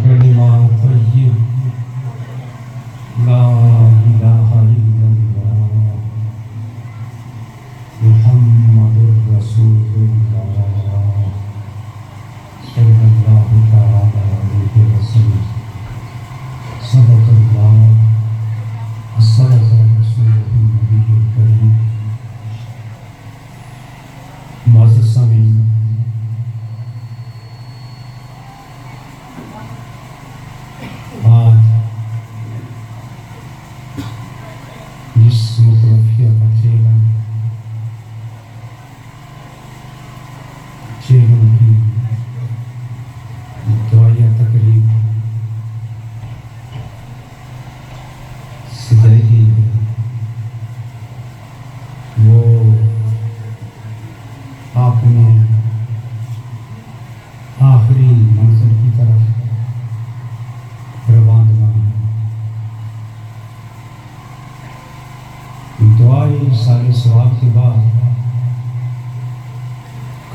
کلمہ طیب لا الہ الا اللہ محمد رسول اللہ صلی اللہ تعالی علیہ وسلم صدق اللہ صدق رسول النبی الکریم۔ معزز سامعین، آج جس متوفیہ کا چیلن کی دعائیہ تقریب سجائی گئی ہے، وہ آپ نے آخری منزل کی طرف روانہ دعائی سال ثواب کے بعد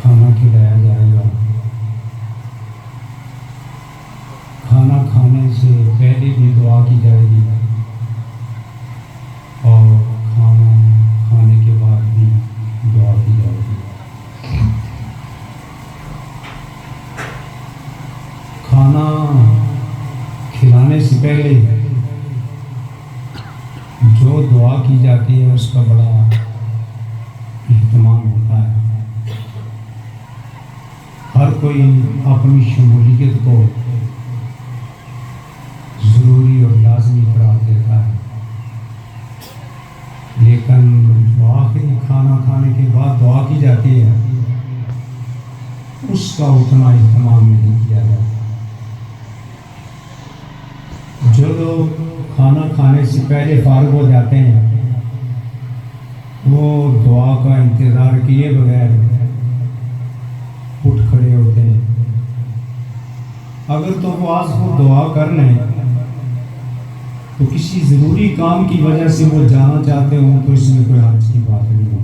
کھانا کھلایا جائے گا۔ کھانا کھانے سے پہلے بھی دعا کی جائے گی اور کھانا کھانے کے بعد بھی دعا کی جائے گی۔ کھانا کھلانے سے پہلے جو دعا کی جاتی ہے اس کا بڑا اہتمام ہوتا ہے۔ ہر کوئی اپنی شمولیت کو ضروری اور لازمی قرار دیتا ہے، لیکن جو آخری کھانا کھانے کے بعد دعا کی جاتی ہے اس کا اتنا اہتمام نہیں کیا جاتا۔ جو لوگ کھانا کھانے سے پہلے فارغ ہو جاتے ہیں وہ دعا کا انتظار کیے بغیر اٹھ کھڑے ہوتے ہیں۔ اگر تو وہ آج وہ دعا کر لیں تو کسی ضروری کام کی وجہ سے وہ جانا چاہتے ہوں تو اس میں کوئی حرج کی بات نہیں ہو،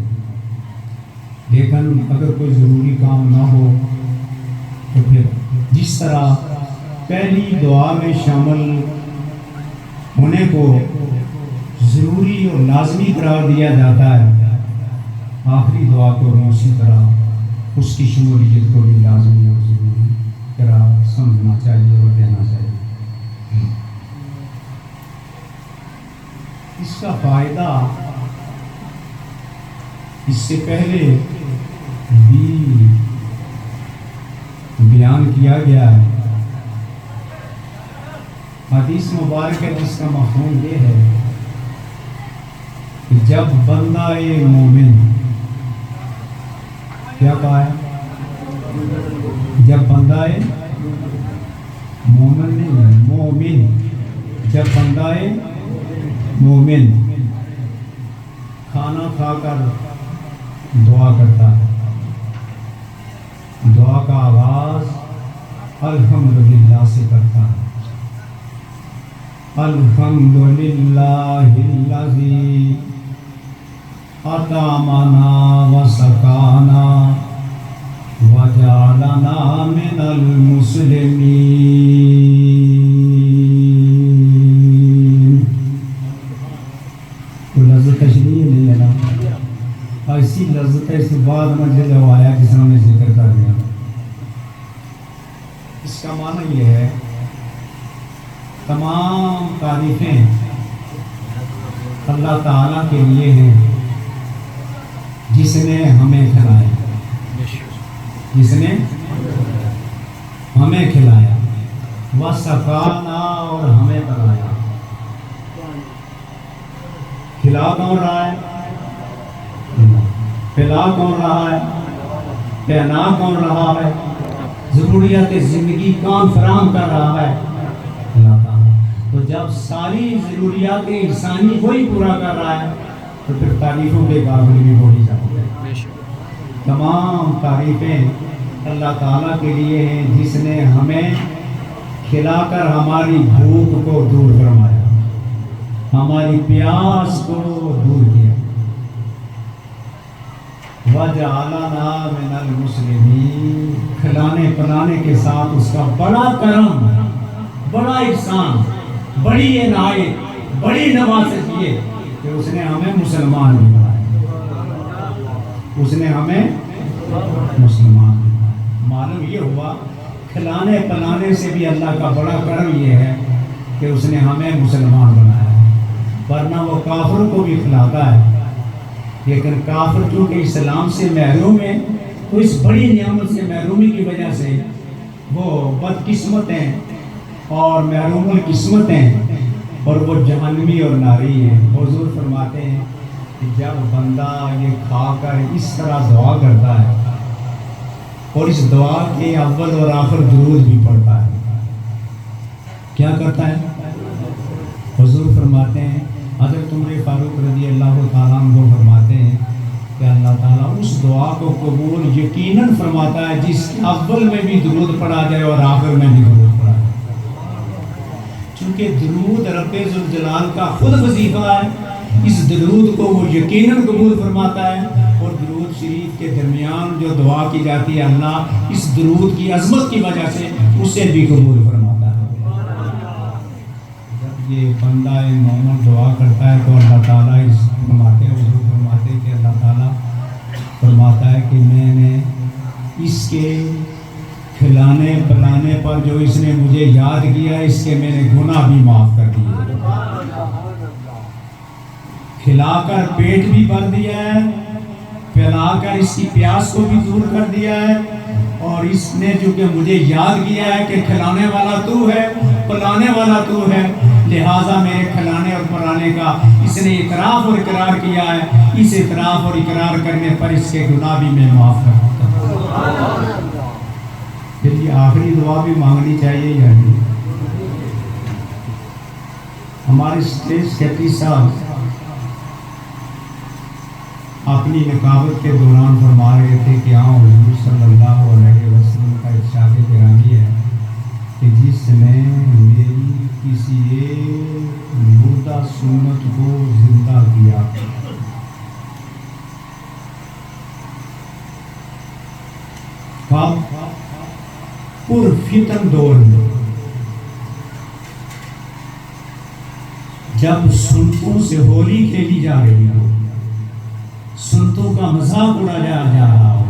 لیکن اگر کوئی ضروری کام نہ ہو تو پھر جس طرح پہلی دعا میں شامل ہونے کو ضروری اور لازمی قرار دیا جاتا ہے، آخری دعا کو اسی طرح اس کی شمولیت کو بھی لازمی اور ضروری قرار سمجھنا چاہیے اور دینا چاہیے۔ اس کا فائدہ اس سے پہلے بھی بیان کیا گیا ہے۔ حدیث مبارک ہے جس کا مفہوم یہ ہے کہ جب بندہ مومن، کیا کہا ہے؟ جب بندہ مومن نہیں، مومن، جب بندہ مومن کھانا کھا کر دعا کرتا ہے، دعا کا آغاز الحمدللہ سے کرتا ہے۔ الحمدللہ الذی اطعمنا وسقانا وجعلنا من المسلمین۔ تو لفظ تشریح نہیں ہے نا، ایسی لذت اس بعد میں جو آیا جس نے ذکر کر دیا۔ اس کا معنی یہ ہے تمام تعریفیں اللہ تعالیٰ کے لیے ہیں جس نے ہمیں کھلایا، جس نے ہمیں کھلایا، وسقانا اور ہمیں پلایا۔ کھلا کون رہا ہے؟ پلا کون رہا ہے؟ پہنا کون رہا ہے؟ ضروریات زندگی کون فراہم کر رہا ہے؟ اللہ تعالیٰ۔ تو جب ساری ضروریات انسانی وہی پورا کر رہا ہے تو پھر تعریفوں کے قابل بھی ہو ہی جاتے ہیں۔ تمام تعریفیں اللہ تعالیٰ کے لیے ہیں جس نے ہمیں کھلا کر ہماری بھوک کو دور فرمایا، ہماری پیاس کو دور کیا۔ وَجَعَلَنَا مِنَ الْمُسْلِمِينَ، کھلانے پلانے کے ساتھ اس کا بڑا کرم بڑا احسان، بڑی عنایت، بڑی نوازش یہ کہ اس نے ہمیں مسلمان بنایا، اس نے ہمیں مسلمان بنایا۔ معلوم یہ ہوا کھلانے پلانے سے بھی اللہ کا بڑا کرم یہ ہے کہ اس نے ہمیں مسلمان بنایا ہے، ورنہ وہ کافروں کو بھی کھلاتا ہے، لیکن کافر چونکہ اسلام سے محروم ہے تو اس بڑی نعمت سے محرومی کی وجہ سے وہ بدقسمت ہیں اور محروم القسمت ہیں اور وہ جہنمی اور ناری ہیں۔ حضور فرماتے ہیں کہ جب بندہ یہ کھا کر اس طرح دعا کرتا ہے اور اس دعا کے اول اور آخر درود بھی پڑھتا ہے، کیا کرتا ہے؟ حضور فرماتے ہیں، حضرت عمر فاروق رضی اللہ تعالیٰ عنہ فرماتے ہیں کہ اللہ تعالیٰ اس دعا کو قبول یقیناً فرماتا ہے جس کے اول میں بھی درود پڑھا جائے اور آخر میں بھی درود پڑھا جائے، چونکہ درود رب ذوالجلال کا خود وظیفہ ہے، اس درود کو وہ یقیناً قبول فرماتا ہے، اور درود شریف کے درمیان جو دعا کی جاتی ہے اللہ اس درود کی عظمت کی وجہ سے اسے بھی قبول فرماتا ہے۔ جب یہ بندہ مومن دعا کرتا ہے تو اللہ تعالیٰ فرماتے ہیں، حضور فرماتے ہیں کہ اللہ تعالیٰ فرماتا ہے کہ میں نے اس کے کھلانے پلانے پر جو اس نے مجھے یاد کیا اس کے میں نے گناہ بھی معاف کر دیے، کھلا کر پیٹ بھی بھر دیا ہے، پلا کر اس کی پیاس کو بھی دور کر دیا ہے، اور اس نے جو کہ مجھے یاد کیا ہے کہ کھلانے والا تو ہے، پلانے والا تو ہے، لہٰذا میرے کھلانے اور پلانے کا اس نے اعتراف اور اقرار کیا ہے، اس اعتراف اور اقرار کرنے پر اس کے گناہ بھی میں معاف کرتا ہوں۔ پھر یہ آخری دعا بھی مانگنی چاہیے یا نہیں؟ ہمارے اسٹیج سیکرٹری صاحب اپنی نقابت کے دوران فرما رہے تھے کہ ہاں حضور صلی اللہ علیہ وسلم کا ارشاد گرامی ہے کہ جس نے میری کسی ایک مردہ سنت کو زندہ کیا پر فتن دور میں جب سنتوں سے ہولی کھیلی جا رہی ہو، سنتوں کا مذاق اڑایا جا رہا ہو،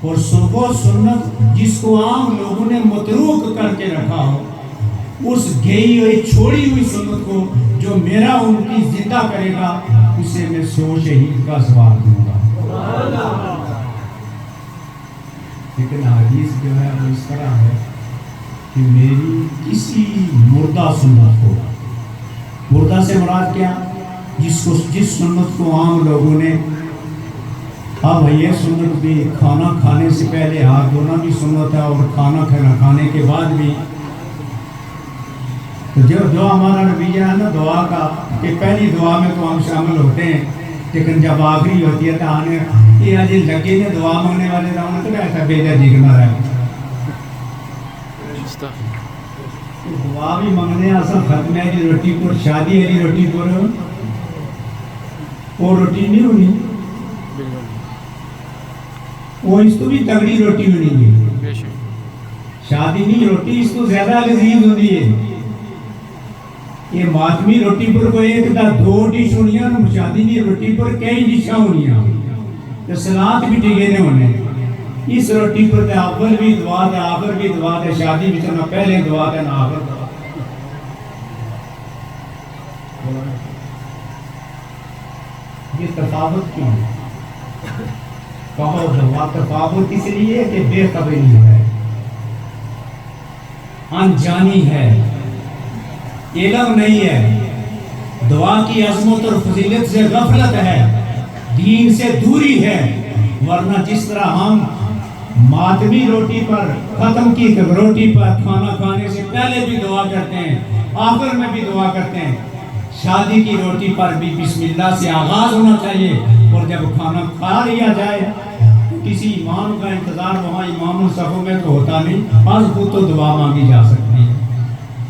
اور سنو سنت جس کو عام لوگوں نے متروک کر کے رکھا ہو، اس گئی ہوئی چھوڑی ہوئی سنت کو جو میرا ان کی زندہ کرے گا اسے میں 100 شہید کا ثواب دوں گا۔ لیکن حدیث جو ہے وہ اس طرح ہے کہ میری کسی مردہ سنت کو، مردہ سے مراد کیا؟ جس سنت کو عام لوگوں نے، اب یہ سنت بھی کھانا کھانے سے پہلے ہاتھ دھونا بھی سنت ہے اور کھانا کھانے کے بعد بھی، جو ہمارا رویہ ہے نا دعا کا کہ پہلی دعا میں تو ہم شامل ہوتے ہیں، لیکن جب آخری ہوتی ہے تو آنے یہ آج لگے نے دعا مانگنے والے دعا تو ایسا بے دردی کرنا رہے دعا بھی مانگنے اصل ختم ہے جی روٹی پر شادی ہے جی روٹی پر وہ روٹی نہیں ہونی، وہ اس تو بھی تگڑی روٹی ہونی ہے، شادی نہیں روٹی اس تو زیادہ لذیذ ہوتی ہے۔ یہ ماتمی روٹی پر کوئی ایک دا 2 ڈش ہونی ہے، شادی نہیں روٹی پر کئی ڈشاں ہونی ہیں، سلاد بھی ٹھیکے نے ہونے، اس روٹی پر تے اول بھی دعا تے آخر بھی دعا تے شادی بھی نہ پہلے دعا تے نہ آخر دعا۔ یہ تفاوت کیوں ہے؟ کہو دعا تفاوت اس لیے کہ بے خبری ہے، انجانی ہے، علم نہیں ہے، دعا کی عظمت اور فضیلت سے غفلت ہے، دین سے دوری ہے، ورنہ جس طرح ہم ماتمی روٹی پر ختم کی روٹی پر کھانا کھانے سے پہلے بھی دعا کرتے ہیں، آخر میں بھی دعا کرتے ہیں، شادی کی روٹی پر بھی بسم اللہ سے آغاز ہونا چاہیے، اور جب کھانا کھا لیا جائے تو کسی امام کا انتظار وہاں امام الصفوں میں تو ہوتا نہیں، آج خود تو دعا مانگی جا سکتی ہے۔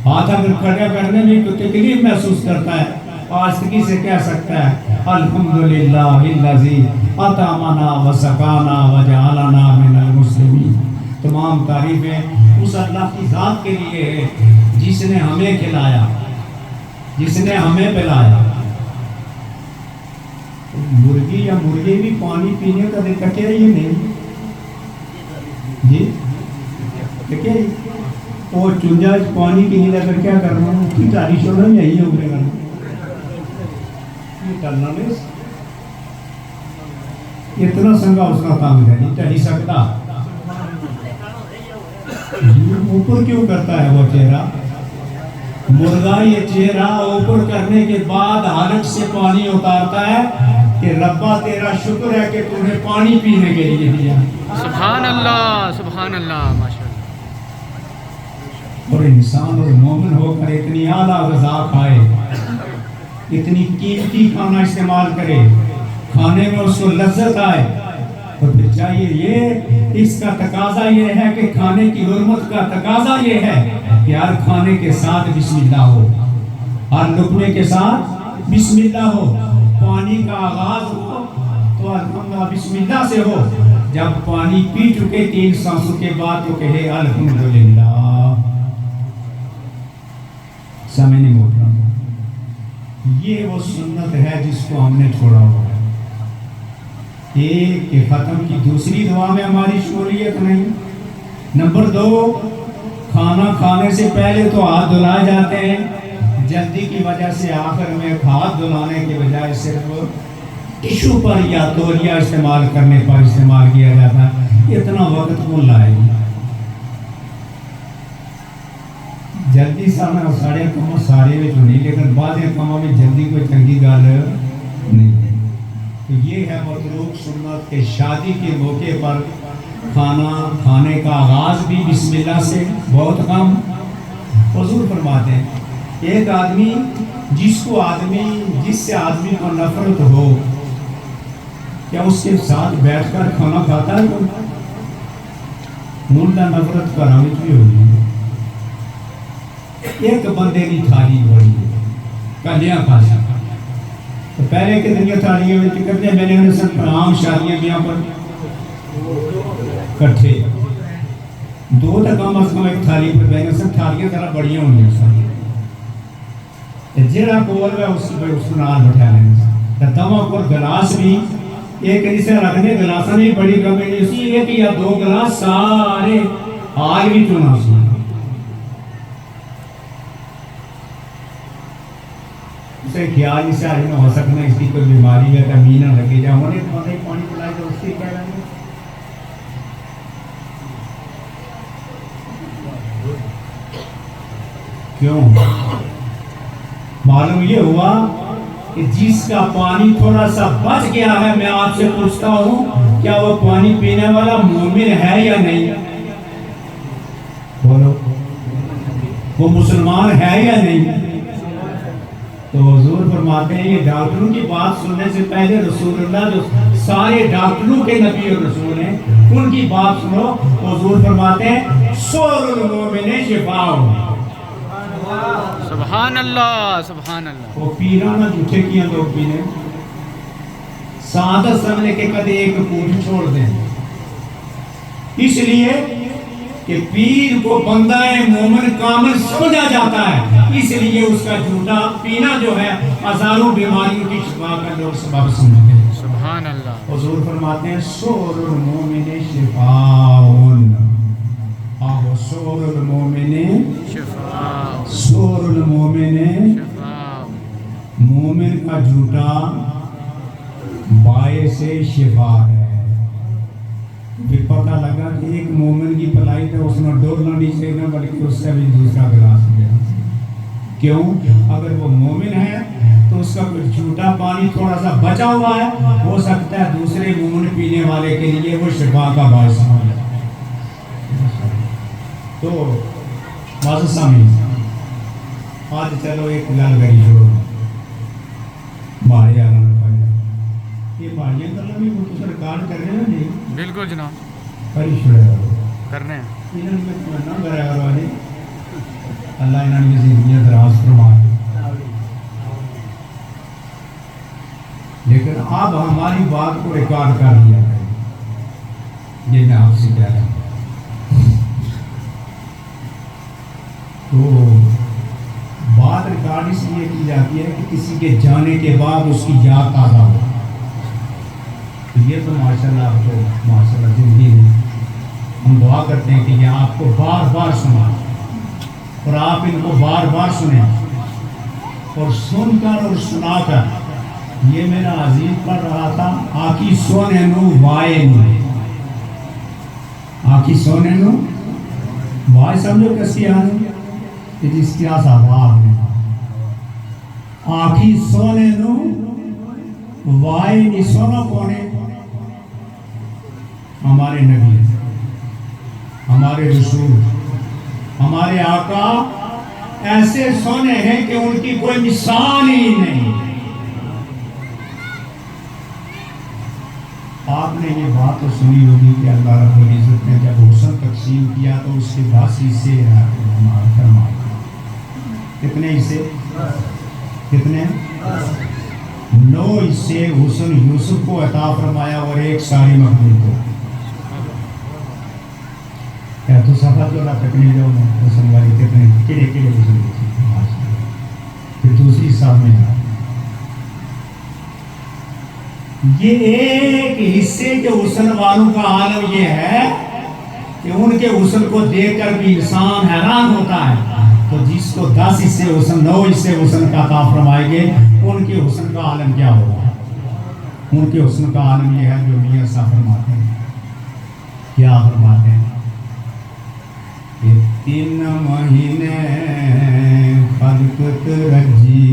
ہاتھ اگر کھڑا کرنے میں کوئی تکلیف محسوس کرتا ہے آستگی سے کہہ سکتا ہے الحمدللہ الذی اطعمنا وسقانا وجعلنا من المسلمین۔ تمام تعریفیں اس اللہ کی ذات کے لیے ہے جس نے ہمیں کھلایا، جس نے ہمیں پلایا. مرغی یا مرغے بھی پانی پینے کا دیکھا کیا یہ نہیں جی کیا وہ چنجا پانی پینے لگا کیا کرنا ہے اس کی تاریخ ہونا یہی ہو گئے یہ کرنا نہیں اتنا سنگا اس کا کام ہے نہیں چڑھ سکتا. اوپر کیوں کرتا ہے وہ چہرہ؟ مرغا یہ چہرہ اوپر کرنے کے بعد حلق سے پانی اتارتا ہے کہ ربا تیرا شکر ہے کہ تو نے پانی پینے کے لیے دیا. سبحان اللہ سبحان اللہ ماشاءاللہ. اور انسان اور مومن ہو کر اتنی اعلیٰ غذا کھائے، اتنی قیمتی کھانا استعمال کرے، کھانے میں اس کو لذت آئے، تو پھر چاہیے یہ اس کا تقاضا یہ ہے کہ کھانے کی حرمت کا تقاضا یہ ہے کہ ہر کھانے کے ساتھ بسم اللہ ہو، ہر لقمے کے ساتھ بسم اللہ ہو. پانی کا آغاز ہو تو الحمدللہ بسم اللہ سے ہو. جب پانی پی چکے 3 سانسوں کے بعد تو کہے الحمدللہ. سامنے محترم، یہ وہ سنت ہے جس کو ہم نے چھوڑا ہوا ہے. ایک کہ ختم کی دوسری دعا میں ہماری شمولیت نہیں. نمبر 2، کھانا کھانے سے پہلے تو ہاتھ دھلائے جاتے ہیں. جلدی کی وجہ سے آخر میں ہاتھ دھلانے کے بجائے صرف ٹشو پر یا تولیہ استعمال کرنے پر استعمال کیا جاتا ہے. اتنا وقت کون لائے؟ جلدی سامنے سارے کام سارے میں نہیں، لیکن بعض کاموں میں جلدی کوئی چنگی گل نہیں. تو یہ ہے مطلوب سنت کہ شادی کے موقع پر کھانا کھانے کا آغاز بھی بسم اللہ سے. بہت کم حضور فرماتے ہیں ایک آدمی جس سے آدمی کو نفرت ہو، کیا اس کے ساتھ بیٹھ کر کھانا کھاتا ہے؟ کوئی مردہ نفرت کا رامت بھی ہوگی. ایک بندے کی تھالی بڑی کلیاں کھا سکتا. تو پہلے کے دن یہ تھالیاں میں کرتے ہیں، میں نے انہیں سب عام شادیاں بیاں پر کٹھے 2 تک کم از کم ایک تھالی پر بیٹھے. سب تھالیاں ذرا بڑیاں ہوں گی، جیڑا کول ہے اس کو نال بٹھا لیں. توا کو گلاس بھی ایک جسے رکھنے گلاساں نہیں بڑی کمی نہیں سی، 1 یا 2 گلاس سارے آگ بھی چنا سی. اسے خیال اس سے آج نہ ہو سکنا اس کی کوئی بیماری ہے کمی نہ لگے جا ہونے پانی پلائے تو اس کی کیا لیں گے. کیوں؟ معلوم یہ ہوا کہ جس کا پانی تھوڑا سا بچ گیا ہے، میں آپ سے پوچھتا ہوں کیا وہ پانی پینے والا مومن ہے یا نہیں؟ بولو، وہ مسلمان ہے یا نہیں؟ تو حضور فرماتے ہیں یہ ڈاکٹروں کی بات سننے سے پہلے رسول اللہ جو سارے ڈاکٹروں کے نبی اور رسول ہیں ان کی بات سنو. حضور فرماتے ہیں سور المومن شفاء. سبحان اللہ سبحان اللہ. وہ پیرانا جھوٹے کیا لوگ پینے سادہ سمجھے کہ کدے ایک کوٹ چھوڑ دیں، اس لیے کہ پیر کو بندہ مومن کامل سمجھا جاتا ہے، اس لیے اس کا جھوٹا پینا جو ہے ہزاروں بیماریوں کی شفا کا لوگ سبب سمجھتے ہیں. سبحان اللہ. حضور فرماتے ہیں سور المومن شفاء. آہو سور المومن شفاء. سور المومن شفاء. مومن کا جھوٹا باعث شفا ہے. پھر پتہ لگا کہ ایک مومن کی پلائی تھا، اس نے ڈولنا نہیں چاہیے بلکہ اس سے بھی دوسرا گلاس لیا. کیوں؟ اگر وہ مومن ہے تو اس کا کچھ جھوٹا پانی تھوڑا سا بچا ہوا ہے، ہو سکتا ہے دوسرے مومن پینے والے کے لیے وہ شفا کا باعث ہو جائے. تو معزز سامعین، آج چلو ایک گل کری چھوڑو بھائی آنا یہ بھائیاں کرنا بھی وہ تو ریکارڈ کر رہے ہیں جی. بالکل جناب کری چھوڑے کرنے ہیں. انہوں نے نہ کرا کرو آجے اللہ انہوں نے زندگیاں دراز فرمائے. لیکن اب ہماری بات کو ریکارڈ کر لیا ہے، یہ میں آپ سے کہہ رہا ہوں. تو اسٹارٹ اس لیے کی جاتی ہے کہ کسی کے جانے کے بعد اس کی یاد تازہ ہو. تو یہ تو ماشاءاللہ آپ کو ماشاءاللہ زندگی میں ہم دعا کرتے ہیں کہ یہ آپ کو بار بار سنا اور آپ ان کو بار بار سنیں اور سن کر اور سنا کر. یہ میرا عزیز پڑھ رہا تھا آکی سونے نو وائے نو. آکی سونے نو وائے سمجھو کسی آنے کہ جس کی آسا باب میں آکی سونے نو وائے نی. سونا کونے؟ ہمارے نبی، ہمارے رسول، ہمارے آقا ایسے سونے ہیں کہ ان کی کوئی مثال ہی نہیں. آپ نے یہ بات تو سنی ہوگی کہ اللہ رب العزت نے جب حسن تقسیم کیا تو اس کے 10 حصے فرمائے. کتنے حصے؟ کتنے؟ 9 حصے حسن یوسف کو عطا فرمایا اور 1 ساری مخلوق کو. کیا تو صفحہ جو رہا تکنی جو حسن والی کتنے کڑے حسن پھر دوسری صاحب میں یہ ایک حصے کے حسن والوں کا عالم یہ ہے کہ ان کے حسن کو دیکھ کر بھی انسان حیران ہوتا ہے. تو جس کو 10 حصے حسن 9 حصے حسن کا عطا فرمائے گے ان کے حسن کا عالم کیا ہوگا؟ ان کے حسن کا عالم یہ ہے جو میاں صاحب فرماتے ہیں. کیا فرماتے ہیں کہ 3 مہینے خلقت رجی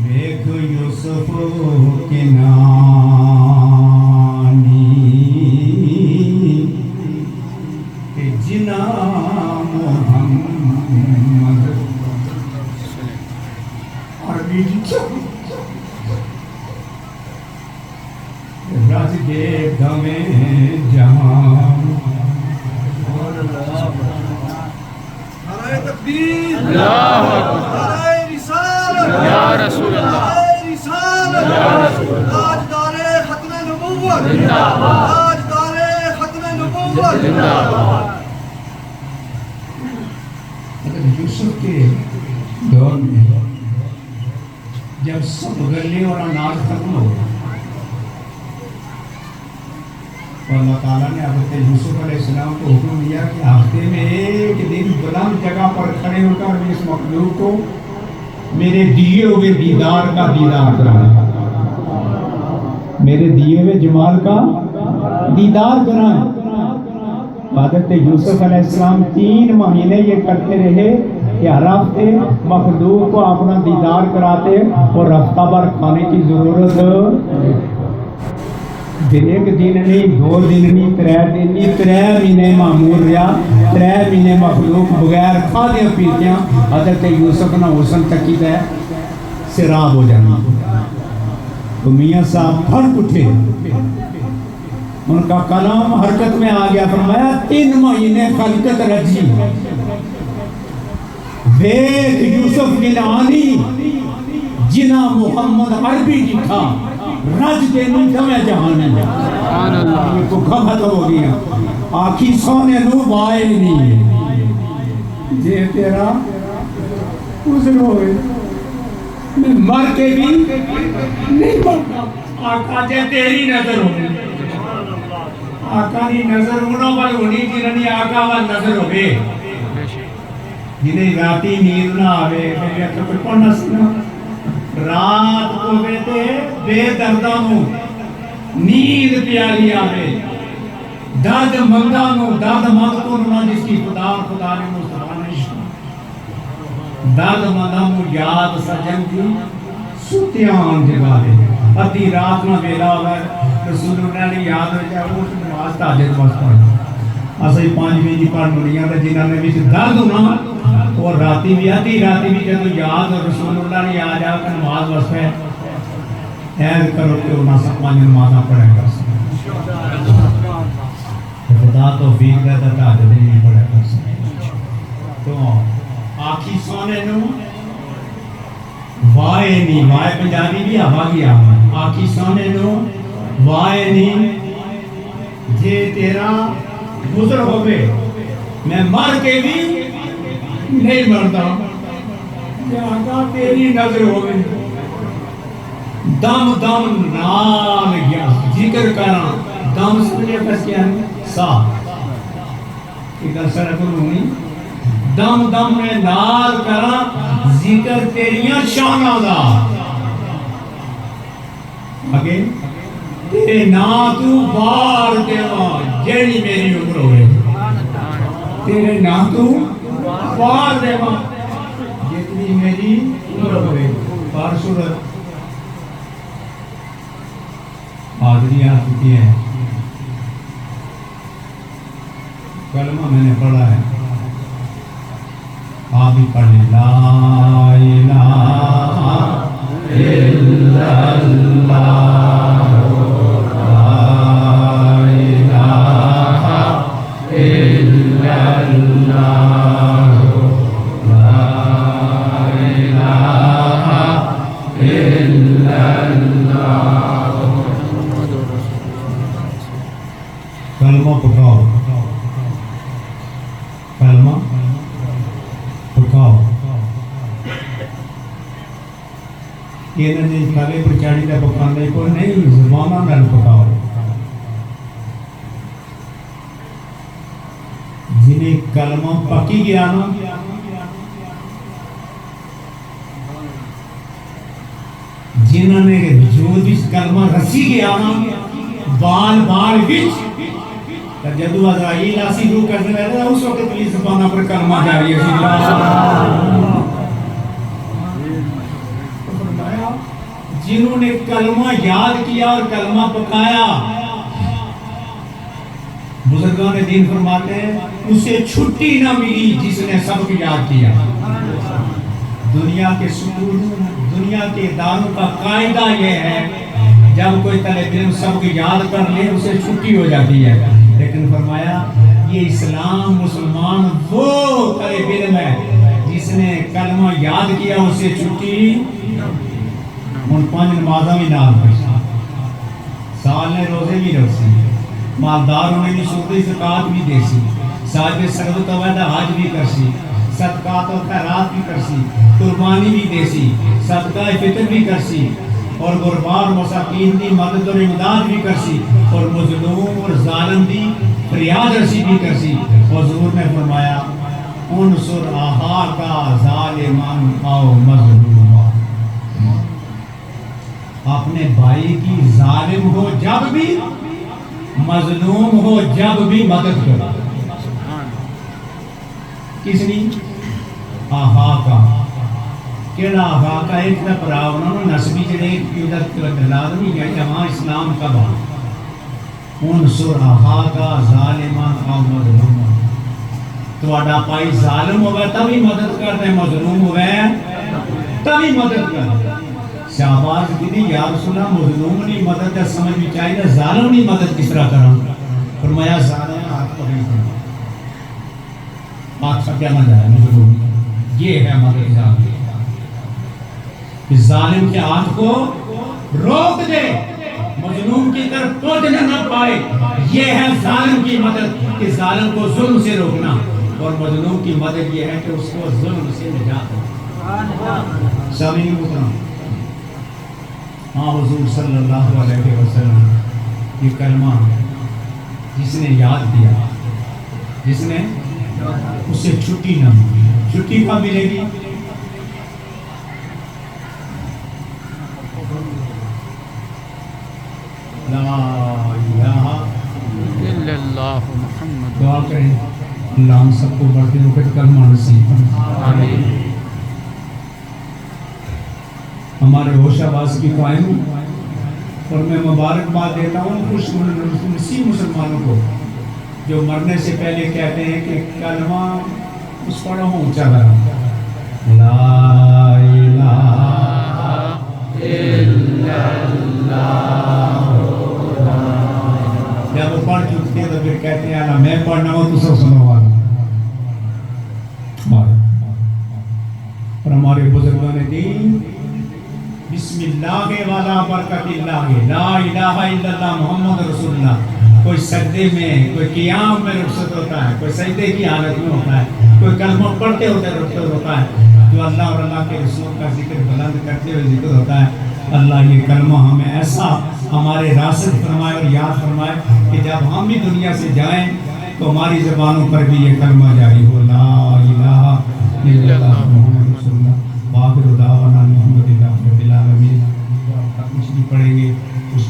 دیکھ یوسف کے نانی کہ جنا محمد عربی رج کے دمے جہاں. نعرہ تکبیر، اللہ اکبر، نعرہ رسالت، یا رسول اللہ، نعرہ رسالت، یا رسول اللہ، تاجدار ختم نبوت، زندہ باد، تاجدار ختم نبوت، زندہ باد. یوسف کے دور میں جب سب غلے اور اناج ختم ہو گئے تو اللہ تعالیٰ نے حضرت یوسف علیہ السلام کو حکم دیا کہ ہفتے میں ایک دن بلند جگہ پر کھڑے ہو کر اس مخلوق کو میرے دیے ہوئے دیدار کا دیدار کرائیں. میرے دیے ہوئے جمال کا دیدار کرائیں. حضرت یوسف علیہ السلام 3 مہینے یہ کرتے رہے کہ ہر ہفتے مخلوق کو اپنا دیدار کراتے اور ہفتہ بھر کھانے کی ضرورت دن ایک دن نہیں 2 دن نہیں 3 دن نہیں 3 مہینے معمول رہا. 3 مہینے مخلوق بغیر کھادے پیتے حضرت یوسف نہ حسن تکی ہے سراب ہو جانا. تو میاں صاحب پھڑ اٹھے، ان کا کلام حرکت میں آ گیا. فرمایا 3 مہینے خلقت رجی دیکھ یوسف گلانی جنا محمد عربی لکھا رج کے نہیں کمیں جہانے سبحان اللہ. یہ کو ختم ہو گیا. آخی سونے نو وائے نہیں جے تیرا عذر ہوئے میں مر کے بھی نہیں مرتا. آقا جے تیری نظر ہوئے آقا دی نظر انہوں پر ہونی جنہی آقا وال نظر ہوئے جنہیں راتی نیند نہ آوے میرے تو کوئی پڑھنا سنا رات کو بیٹے بے دردانوں نیند پیاری آوے درد مندانوں درد مند کو نہ جس کی خدا نے مصطفیٰ نے درد مندانوں یاد سجن کی سوتیان جگہ دے. ادھی رات نہ بیلا ہوگا رسول اللہ نے یاد ہو جائے وہ نماز تاجد بس پڑھ اسے 5 بجے پڑھ ملیاں تے جنہاں نے وچ درد ہونا اور راتی بھی آتی راتی بھی جب یاد اور رسول اللہ نے یاد آ کر نماز بس پہ عید کرو کہ انہاں سب 5 نمازاں پڑھیں کر سکیں. خدا توفیق دے تے تاجد نہیں پڑھا کر سکیں. تو آخی سونے نو وائے نہیں وائے پنجابی بھی آبا گیا آخی سونے نو وائے نہیں جے تیرا گزر ہوئے میں مر کے بھی نہیں مرتا کہ آقا تیری نظر ہوگی دم دم نال گیا ذکر کرا دم سمجھے پس کیا ہے ساتھ ایک اثر کرونی دم دم میں نال کرا ذکر تیریاں شانہ دا آگے تیرے نا تو بار دیوا جیڑی میری عمر ہوئے تیرے نا تو بار دیوا جتنی میری عمر ہوئے بار صورت حاضری آ چکی ہے کلمہ میں نے پڑھا ہے آپ بھی پڑھ لیں لا الہ الا اللہ لا الہ الا اللہ لا الہ الا اللہ کلمہ پکاؤ کلمہ پکاؤ یہ نہیں کھالے پر چاڑی دا پکانے کو نہیں زبانہ نال پکاؤ جنہیں کلمہ پکی گیا نا جنہوں نے وجود اس کلمہ رسی گیا نا بال بال وچ جدو عزرائیل آسی روح کرنے لگا اس وقت بھی زبانہ پر کلمہ جاری ہے جنہوں نے کلمہ یاد کیا اور کلمہ پکایا بزرگان دین فرماتے ہیں اسے چھٹی نہ ملی جس نے سبق یاد کیا دنیا کے سکول دنیا کے اداروں کا قاعدہ یہ ہے جب کوئی طالب علم سبق یاد کر لے اسے چھٹی ہو جاتی ہے لیکن فرمایا یہ اسلام مسلمان وہ طالب علم ہے جس نے کلمہ یاد کیا اسے چھٹی ان 5 نمازاں بھی نال پڑھی سال نے روزے بھی رکھی مالدار ہونے کی شکری زکات بھی دے سی صاحب سرد توحید حج بھی کرسی صدقات اور خیرات بھی کرسی قربانی بھی دے سی صدقہ فطر بھی کرسی اور غربار مساکین کی مدد اور امداد بھی کرسی اور مظلوم اور ظالم کی فریاد رسی بھی کرسی اور حضور نے فرمایا انصر آہا کا ظالمان او مظلوم اپنے بھائی کی ظالم ہو جب بھی مظلوم ہو جب بھی مدد کرو کس نے آہا کا کیڑا آہا کا ایک دا پراؤنا نو نسبی جڑے عدت لازمی ہے جہاں اسلام کا بات انصر آہا کا ظالمان او مظلوم تو اڈا پائی ظالم ہوئے تبھی مدد کرتے ہیں مظلوم ہوئے تبھی مدد کرتے ہیں شہباز کی دی یا رسول اللہ مظلوم نہیں مدد سمجھ بھی چاہیے ظالم نہیں مدد کس طرح کروں فرمایا ظالم ہاتھ پکڑی تھی بات کا کیا مدد ہے مظلوم یہ ہے مدد ظالم کہ ظالم کے ہاتھ کو روک دے مظلوم کی طرف پہنچنا نہ پائے یہ ہے ظالم کی مدد کہ ظالم کو ظلم سے روکنا اور مظلوم کی مدد یہ ہے کہ اس کو ظلم سے نجات دے سامعین محترم ہاں حضور صلی اللہ علیہ وسلم یہ کلمہ جس نے یاد کیا جس نے اسے چھٹی نہ ملی چھٹی کب ملے گی لا الہ الا اللہ محمد دعا کریں اللہ ہم سب کو بڑھتے وقت کلمہ نصیب آمین ہمارے ہوش آواز کی قائم اور میں مبارکباد دیتا ہوں خوش نصیب مسلمانوں کو جو مرنے سے پہلے کہتے ہیں کہ کلمہ اس پڑھا ہوں اونچا کرا لا الہ الا اللہ جب وہ پڑھ چکتے ہیں تو پھر کہتے ہیں اللہ میں پڑھنا ہوں تو سب سنو والا اور ہمارے بزرگان دین بسم اللہ والا برکت اللہ لا الہ الا اللہ محمد رسول اللہ کوئی سجدے میں، کوئی قیام میں رخصت ہوتا ہے، کوئی سجدے کی حالت میں ہوتا ہے، کوئی کلمہ پڑھتے ہوتے رخصت ہوتا ہے، جو اللہ اور اللہ کے رسول کا ذکر بلند کرتے ہوئے ذکر ہوتا ہے۔ اللہ یہ کلمہ ہمیں ایسا ہمارے راست فرمائے اور یاد فرمائے کہ جب ہم بھی دنیا سے جائیں تو ہماری زبانوں پر بھی یہ کلمہ جاری ہو، لا الہ الا اللہ محمد رسول اللہ۔ باقر دعوانا الحمدللہ رب العالمین۔ کچھ بھی پڑھیں گے